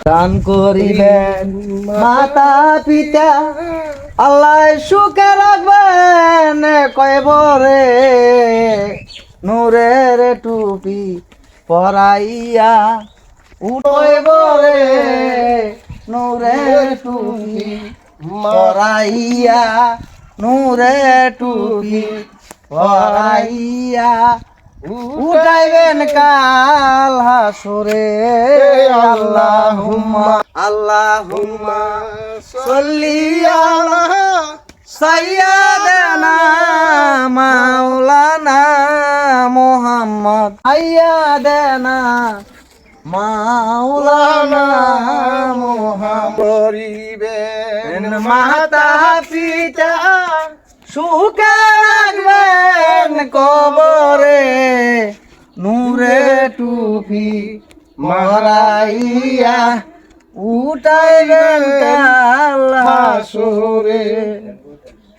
দান করিবেন মাতা পিতা, আল্লাহ সুখে রাখবেন কয়বরে, নূরের টুপি পরাইয়া উঠবরে, নূরের টুপি পরাইয়া, নূরের টুপি পরাইয়া উঠাইবেন কাল হাসরে। আল্লাহুম্মা আল্লাহুম্মা সাল্লি আলা সাইয়্যিদানা মাওলানা মুহাম্মদ, সাইয়্যিদানা মাওলানা মুহাম্মদ। করিবেন মাতা পিতা সুখে রাখবেন কবরে, নূরে টুপি মরাইয়া উঠাইবেন কাল হাসরে।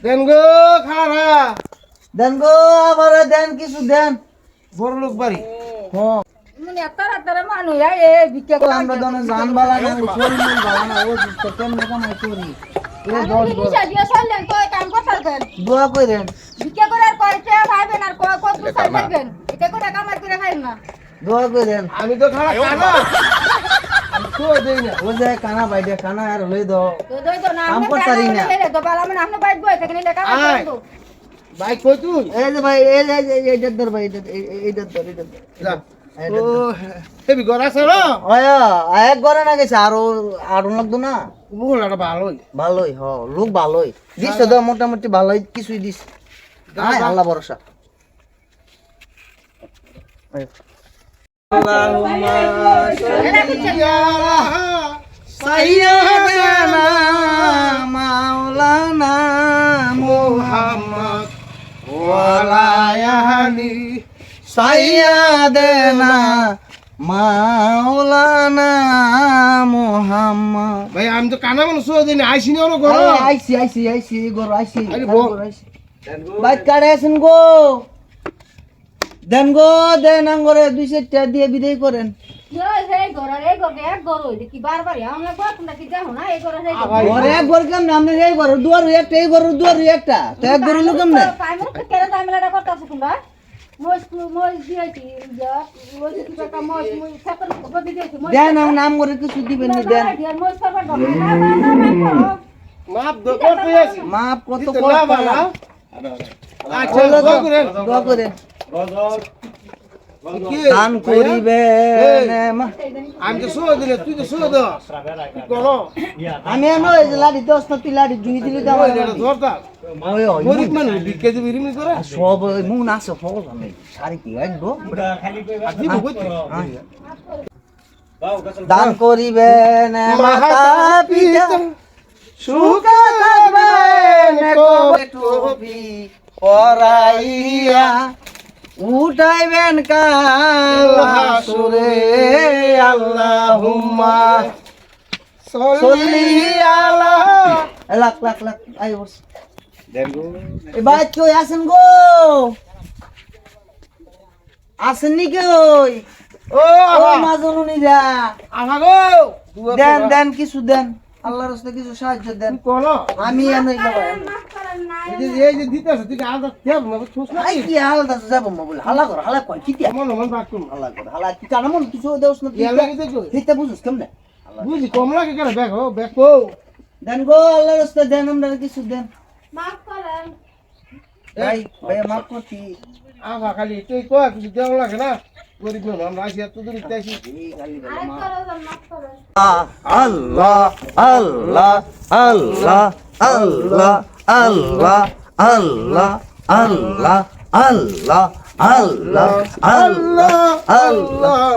দেন গো খারা দেন গো আবার দেন, কিছু দেন। বড় লোক বাড়ি হ্যাঁ মানে তারা মানুষ এ ভিক্ষা করে আমরা দনে জান বালা না, শরীর মন বালা না, ও তো কেমনে কামাই করি। এ দশ নিশা দিয়ে চললেন তো কাম করতেন, দোয়া করেন, ভিক্ষা করে আর পয়সা খাইবেন আর কত চাইবেন, এটা করে কামাই করে খাইন না। দোয়া করেন। আমি তো খারা কানা আমি তো দেই না। ও যে কানা বাইডে কানা আর লই দাও, তো দই তো না কাম আমরা করতারি না। তো বালা মানে আপনি বাইক বই থেকে নিলে কামাই আয়। করব। বাইক কই তুই এই যে ভাই এই যে এইটার ধর ভাই, এইটার ধর, এইটার ধর। যা ও হেবি গরা সরো ওয়া এক ঘরে না গেছে, আরো লাগতো না। মুহলাটা ভালোই ভালোই হ, লোক ভালোই দিস তো, মোটামুটি ভালোই কিছুই দিস। আয় আল্লাহ ভরসা। আল্লাহুম্মা সাল্লি আলা সাইয়্যিদানা মাওলানা মুহাম্মদ ওয়া আলি সাইয়্যিদানা মাওলানা মুহাম্মদ। ভাই আমি তো কানা মানুষ দিন আইসি না গর আইসি গরু আইসি আরে বল। বাইক কাড়ে আছেন গো, দেন গো দেন, আঙ্গরে 2-4টা দিয়ে বিদায় করেন। এই ঘরের এক ঘর হইলে কি বারবার আমরা কত নাকি দেখো না এই ঘরের ঘরে এক ঘর কেমনে, আপনার এই ঘর দুয়ার একটা, এই ঘর দুয়ার একটা, তো এক ঘর হইলো কেমনে? পাইমর কেন দামলাটা করতেছ তোমরা? মোজ দিয়েছি যা মোজ কি কথা মোজ ছাতর বদি দিয়েছি মোজ দেন নাম করে কিছু দিবেন নি, দেন মোজ করবার দাও না মাপ দো করতে আছি মাপ কত দিতে কষ্ট না বালা আচ্ছা দোয়া করেন দোয়া করে কি দান করিবেন আমি তো সো দিলে তুই তো সো দো কি করো আমি এনো এই যে লাড়ি দশ না, তুই লাড়ি জুই দিলি দাও। এটা ধরতা ওই ওই গরিব মানুষ বিকে দিবি রিমি করে সব মুন আছে ফল আমি সারি কি একদম দিব কইতে দান করিবেন মাতা পিতা সুখে থাকবেন কবে টুপি পরাইয়া উঠাইবেন কাল হাসরে। আল্লাহুম্মা সাল্লি আলা লাখ লাখ লাখ আই বস। এ ভাই কই আছেন গো, আছেন নি কই? ও ও মাজনুনিরা আমাগো দেন দেন কিছু দেন, আল্লাহর রাস্তায় কিছু সাহায্য দেন। কোলো আমি এনই লবাই মাফ করেন না এই যে দিতেছ তুই আদা দেব না ছুস না আই কি হাল দাস যাব মা বলে হালা কর, হালা কই কি মন মন বাক করুন হালা কর, হালা কি জানা মন কিছু দেওস না ইয়া লাগি দেখো হিতে বুঝুস কেমনে? বুঝি কম লাগে কেন দেখো দেখো দেন গো আল্লাহর রাস্তায় দেন, আমরা কিছু দেন মাফ করেন ভাই ভাই মাফ করতি। আগা খালি তুই কয় কিছু দেওয়া লাগে না গরিব মানুষ আমরা আসি এত দূর আসি আরেক করে মাফ করেন আল্লাহ আল্লাহ আল্লাহ আল্লাহ আল্লাহ আল্লাহ আল্লাহ আল্লাহ আল্লাহ আল্লাহ আল্লাহ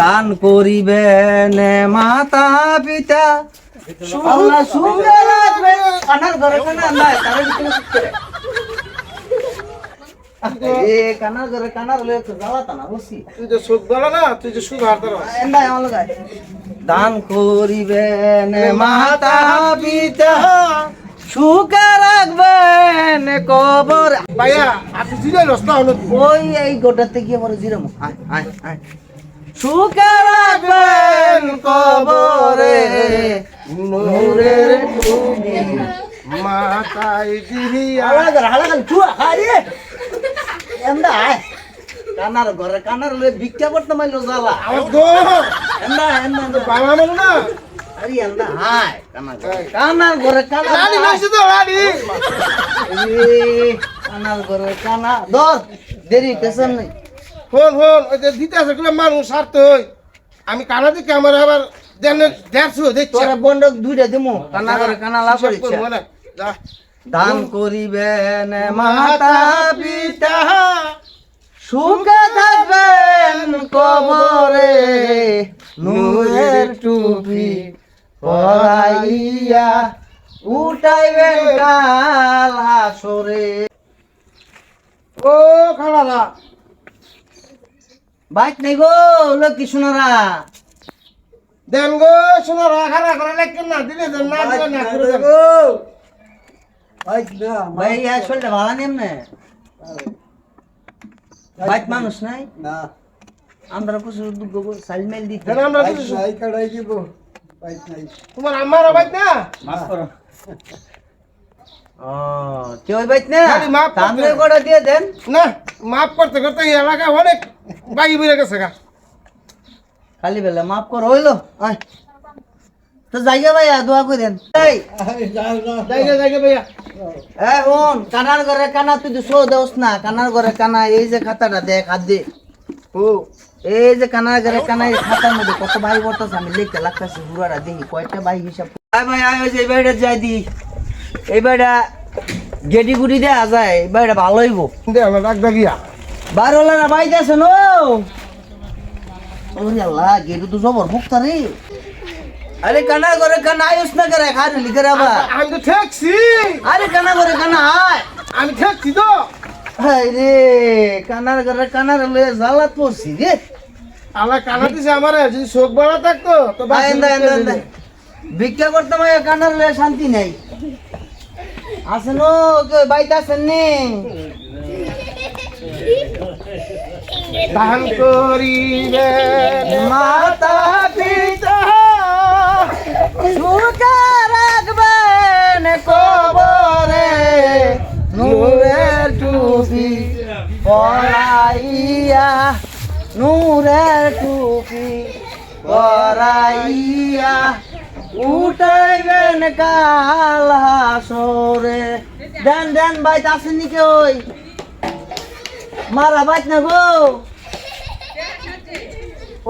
দান করিবেন মাতা পিতা আল্লাহ সুখে রাখবেন। কানার ঘরে কানা নাই, তার ভিতরে সুখ করে এ কানার ঘরে কানার লয়ে তো যাওয়াতা না বসি। তুই যে সুখ বলো না তুই যে সুখ হারতে এন্দাই আমার গায় দান করিবেন মাতা পিতা সুখে রাখবেন কবর। ভাইয়া আপনি জিরে রস্তা হলো কি? ওই এই গোটাতে গিয়ে মরে জিরাম। আয় আয় আয়। সুখে রাখবেন কবরে নূরের টুপি। মাথায় দিয়া হালাগাল চুয়া খারে এন্দা আয় কানার ঘরে কানার লয়ে ভিক্ষা করতে মাইলো জ্বালা আমার গো এন্দা এন্দা বাংলা মানে না আরে এন্দা আয় কানার ঘরে কানা রানী নাইছে তো রানী কানার ঘরে কানা দর দেরি কেসন নাই ফোন ওই যে দিতে আছে গুলো মানুষ স্বার্থ হই আমি কানা দিকে আমার আবার দেড়শো দেখছি তোরা বন্ধক দুইটা দিমু কানার ঘরে কানা লাভ করিছে যা দান করিবেন মাতা পিতা সুখে থাকবেন কবরে নূরের টুপি পরাইয়া উঠাইবেন কাল হাসরে। ও খালারা বাইক নেই গো লক্ষ্মী সোনারা দেন গো শোনো রাখা রাখা লাগছে না দিলে দেন না দিলে না করে দেন ভাই আসলে ভাড়া নেম না বাইক মানুষ নাই না আমরা প্রচুর দুঃখ সাইমেল দিতে দেন আমরা দিছি নাই কাড়াই দিব বাইক নাই তোমার আমার বাইক না মাফ করো ও কেউ বাইক না খালি মাফ করতে তাহলে হবে। করে দিয়ে দেন না মাফ করতে করতে এই এলাকা অনেক বাকি বেড়ে গেছে গা খালি বেলা মাফ কর হইলো আয় তো জায়গা ভাইয়া দোয়া করে দেন এই জায়গা জায়গা ভাইয়া এ বোন কানার ঘরে কানা তুই তো শো দেওস না কানার ঘরে কানা এই যে খাতাটা দেখ হাত দে ও এই যে কানার ঘরে কানা এই খাতার মধ্যে কত ভাই বর্তাছে আমি লিখতে লাগতেছি পুরাটা দেখি কয়টা ভাই হিসাব আয় ভাই আয় ওই যে এই বাড়িটা যাই দি এই বাড়িটা গেটি গুটি দেওয়া যায় এই বাড়িটা ভালো হইব দে আমরা ডাক দাগিয়া বারোলা না বাইতে আছে নো ওরে আল্লাহ গেটু তো জবর মুক্তা রে আরে কানা করে কানা আয়ুস না করে খারে লিখে রাবা আমি তো ঠেকছি আরে কানা করে কানা আয় আমি ঠেকছি তো হাই রে কানার করে কানার লয়ে জালাত পড়ছি রে আল্লাহ কানা দিছে আমার যদি শোক বাড়া থাকতো তো আয় এন্দা এন্দা এন্দা ভিক্ষা করতে মায় কানার লয়ে শান্তি নাই আসেন কেউ বাইতে আসেন নি দান করিবে মাতা পিতা সুখে রাখবেন কবরে নূরের টুপি পরাইয়া নূরের টুপি পরাইয়া উঠাইবেন কাল হাসরে। দেন দেন বাইত আসেনি কেউ মারা বাইত না গো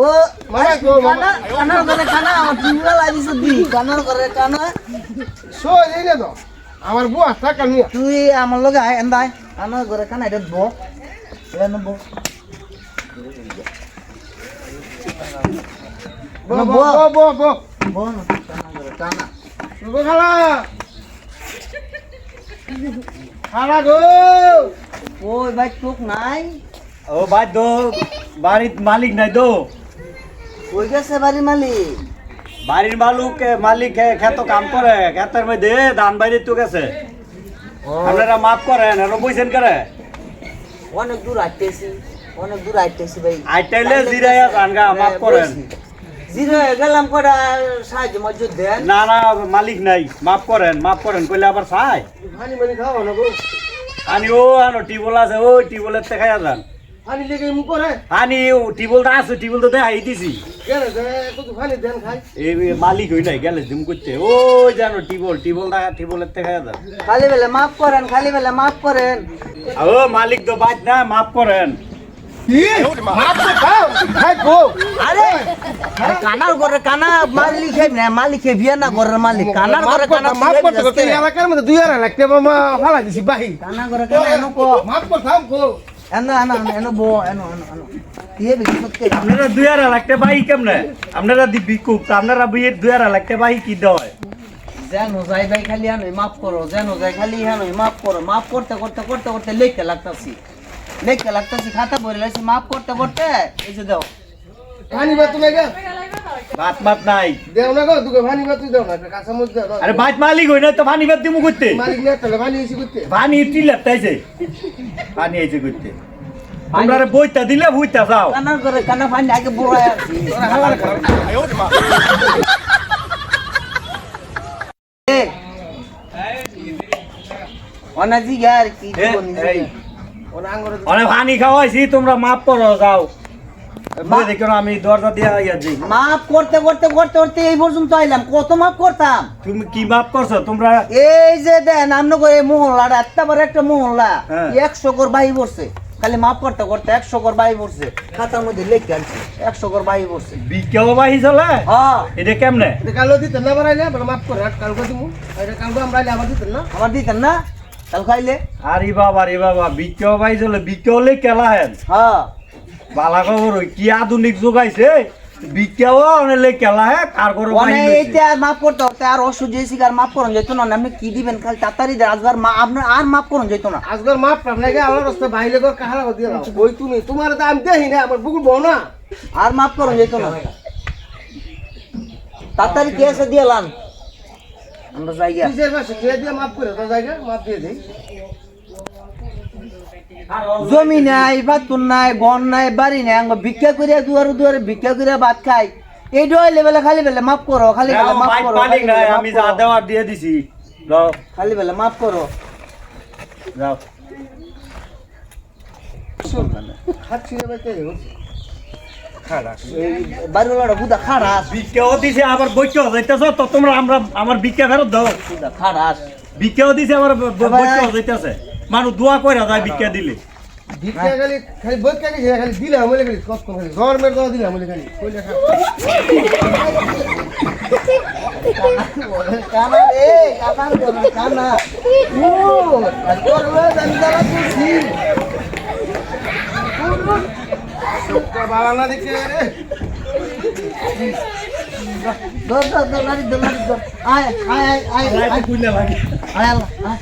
ও মারা গো, মারা। কানার ঘরে কানা আমার টিউবওয়েল লাগিয়েছে দি কানার ঘরে কানা শো এই রে তো আমার বউ টাকা নিয়ে তুই আমার লগে আয় এন্দা আয় কানার ঘরে কানা এটা বো এটা নেবো বো বো বো বো বো না কানার ঘরে কানা শুভ খালা খালা গো ওই ভাই টুক নাই ও ভাই দো বাড়ির মালিক নাই দো ওই গেছে বাড়ি মালিক বাড়ির মালিক খেত কাম করে খেতের মধ্যে ধান বাইরে তো গেছে আপনারা মাফ করেন আর বইছেন করে অনেক দূর আইতেছি ভাই আইটাইলে জিরাইয়া ধান গা মাফ করেন জিরো গেলাম কটা সাহায্য মজুদ দেন না না মালিক নাই মাফ করেন কইলে আবার চাই পানি পানি খাও না গো আনি ও আনো টিবল আছে ও টিবলের থেকে খাইয়া যান পানি লেগে মুখ করে আনি টিবলটা আছে টিবল তো দেখাই দিছি গেলে যে কত পানি দেন খাই এই মালিক হই নাই গেলে জিম করতে ও জানো টিবলের থেকে খাইয়া যান খালি বেলা মাফ করেন ও মালিক তো বাদ না মাফ করেন কি মাছ তো খাও খাই গো আরে কানার ঘরে কানা মালিক বিয়া না ঘরের মালিক কানার ঘরে কানা মাফ করতে করতে এই এলাকার মধ্যে 2000 লাগতে মামা ফালা দিছি বাহি কানা ঘরে কানা এনো কো মাফ করতাম গো এনো বো এনো দিয়ে বিকি সত্যি আপনারা 2000 লাগতে বাহি কেমনে আপনারা দি বিকুপ আপনারা বিয়ের 2000 লাগতে বাহি কি দেয় জানো যাই ভাই খালি আনো মাফ করো জানো যাই খালি আনো মাফ করো মাফ করতে লিখতে লাগতাছি খাতা ভরে লাইছি মাফ করতে এই যে দাও পানি বা তুমি গেল ভাত মাত নাই দেও না গো দুটো পানি ভাত দাও না একটা কাঁচা মরিচ দাও আরে ভাত মালিক হই না তো পানি ভাত দিমু করতে মালিক না তাহলে পানি এসে করতে পানি টিলাপটাইছে পানি আইছে করতে তোমরা রে বইতা দিলে বুইতা যাও কানার করে কানা পানি আগে বড়ায় আছি অনাজি यार কি এই ওনা আঙ্গুরে অনেক পানি খাওয়াইছি তোমরা মাপ করো যাও বই দেখো আমি দরজা দিয়া আইয়াছি মাপ করতে করতে করতে করতে এই পর্যন্ত আইলাম কত মাপ করতাম তুমি কি মাপ করছো তোমরা এই যে দেন আমনে করে মহল্লাটা এত বড় একটা মহল্লা হ্যাঁ। 100 কর বাহি পড়ছে খালি মাপ করতে করতে 100 কর বাহি পড়ছে খাতার মধ্যে লিখে আনছি 100 কর বাহি পড়ছে বিকেও বাহি চলে হ্যাঁ এটা কেমনে এটা কালো দিতেন না বাড়াইলে বলে মাফ করে কালকে দিমু এটা কালকে আমরা আইলে আবার দিতেন না আমার দিতেন না কাল খাইলে আরে বাবা বিকেও বাহি চলে বিকেওলে কেলা হেন হ্যাঁ বালা খবর ওই কি আধুনিক যুগ আইছে বিকেও অনেলে কেলা হে কার করে মানে এইটা আর মাপ করতে করতে আর অসহ্য হয়েছি আর মাপ করুন যেত না আপনি কি দিবেন খালি তাড়াতাড়ি দেন আজবার আপনার আর মাপ করুন যেত না আজকাল মাপ পাম লাগে আমার রাস্তা বাইরে গো কাহারা দিয়ে দাও ওই তুমি তোমার তো আমি দেখি না আমার বুকুর বউ না আর মাপ করুন যেত না তাড়াতাড়ি কেসে দিয়ে লান আমরা যাই গিয়া। কিসের পাশে কে দিয়ে মাপ করে তো জায়গা মাপ দিয়ে দেই জমি নাই বাতুন নাই বন নাই বাড়ি নাই আঙ্গ ভিক্ষা করিয়া দুয়ারে দুয়ারে ভিক্ষা করিয়া ভাত খাই এই ডয় লেভেলে খালি বেলে মাফ করো খালি বেলে মাফ করো পানি খালি নাই বেলে মাফ আমি যা করো, দেওয়ার দিয়ে দিছি যাও খালি বেলে মাফ করো যাও খাচ্ছি রে ভাই কে খারাপ এই বাড়িওয়ালাটা বুদা খারাস বিকেও দিছে আবার বইকেও যাইতেছ তো তোমরা আমরা আমার বিকে ফেরত দাও বুদা খারাস বিকেও দিছে আবার বইকেও যাইতেছে মানুষ দোয়া কইরা যায় বিকে দিলে ভিক্ষা খালি বই কে গেছে খালি দিলে আমলে খালি কত খালি গভর্নমেন্ট দাও দিলে আমলে খালি কইলে খা কানা রে কানা করো কানা ও তোর ওই দাঁড়া তুই বাবা না দেখে রে দর দর দর লারি দর আয় আয় আয় আয় আয় কুইলা লাগে আয় আল্লাহ আয়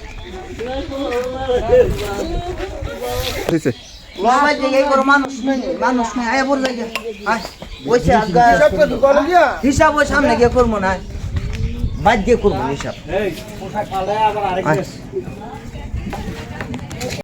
দিছে বাবা যে এই বড় মানুষ নেই আয় বল লাগে আয় ওইছে আজকে সব তো দোকান গিয়া হিসাব ওই সামনে গিয়ে করবো না বাদ দিয়ে করবো হিসাব এই পোশাক পালে আবার আরেক